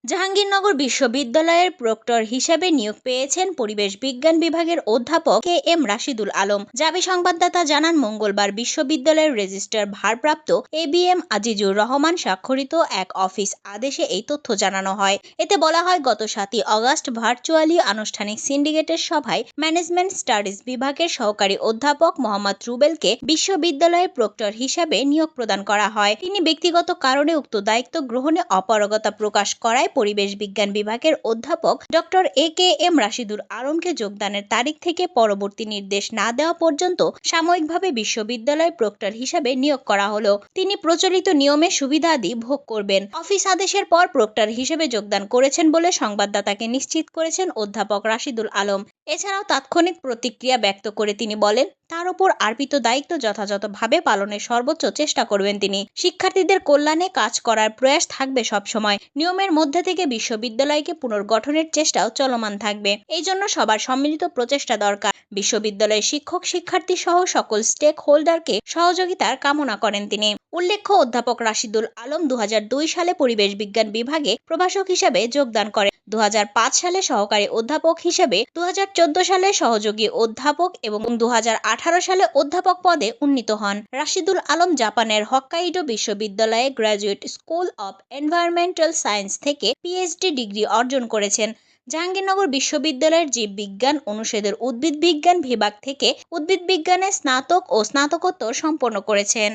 জাহাঙ্গীরনগর বিশ্ববিদ্যালয়ের প্রক্টর হিসেবে নিয়োগ পেয়েছেন পরিবেশ বিজ্ঞান বিভাগের অধ্যাপক কে.এম. রাশিদুল আলম। জাবি সংবাদদাতা জানান, মঙ্গলবার বিশ্ববিদ্যালয়ের রেজিস্ট্রার ভারপ্রাপ্ত এ.বি.এম. আজিজুর রহমান স্বাক্ষরিত এক অফিস আদেশে এই তথ্য জানানো হয়। এতে বলা হয়, গত 7ই আগস্ট ভার্চুয়ালি আনুষ্ঠানিক সিন্ডিকেটের সভায় ম্যানেজমেন্ট স্টাডিজ বিভাগের সহকারী অধ্যাপক মোহাম্মদ রুবেলকে বিশ্ববিদ্যালয়ের প্রক্টর হিসেবে নিয়োগ প্রদান করা হয়। তিনি ব্যক্তিগত কারণে উক্ত দায়িত্ব গ্রহণে অপারগতা প্রকাশ করায় পরিবেশ বিজ্ঞান বিভাগের অধ্যাপক ডক্টর এ.কে.এম. রাশিদুল আলমকে যোগদানের তারিখ থেকে পরবর্তী নির্দেশ না দেওয়া পর্যন্ত সাময়িকভাবে বিশ্ববিদ্যালয়ের প্রক্টর হিসেবে নিয়োগ করা হলো। তিনি প্রচলিত নিয়মে সুবিধাদি ভোগ করবেন। অফিস আদেশের পর প্রক্টর হিসেবে যোগদান করেছেন বলে সংবাদদাতাকে নিশ্চিত করেছেন অধ্যাপক রাশিদুল আলম। এছাড়াও তাৎক্ষণিক প্রতিক্রিয়া ব্যক্ত করে তিনি বলেন, তার উপর অর্পিত দায়িত্ব যথাযথভাবে পালনের সর্বোচ্চ চেষ্টা করবেন তিনি। শিক্ষার্থীদের কল্যাণে কাজ করার প্রয়াস থাকবে সবসময়। নিয়মের মধ্যে থেকে বিশ্ববিদ্যালয়কে পুনর্গঠনের চেষ্টাও চলমান থাকবে। এই জন্য সবার সম্মিলিত প্রচেষ্টা দরকার। বিশ্ববিদ্যালয়ের শিক্ষক শিক্ষার্থী সহ সকল স্টেক হোল্ডারকে সহযোগিতার কামনা করেন তিনি। উল্লেখ্য, অধ্যাপক রাশিদুল আলম 2002 সালে পরিবেশ বিজ্ঞান বিভাগে প্রভাষক হিসেবে যোগদান করেন। 2005 সালে সহকারী অধ্যাপক হিসেবে, 2014 সালে সহযোগী অধ্যাপক এবং 2018 সালে অধ্যাপক পদে উন্নীত হন। রাশিদুল আলম জাপানের হক্কাইডো বিশ্ববিদ্যালয়ে graduate school of environmental science থেকে পিএইচডি ডিগ্রি অর্জন করেছেন। জাহাঙ্গীরনগর বিশ্ববিদ্যালয়ের জীববিজ্ঞান অনুষদের উদ্ভিদ বিজ্ঞান বিভাগ থেকে উদ্ভিদ বিজ্ঞানে স্নাতক ও স্নাতকোত্তর সম্পন্ন করেছেন।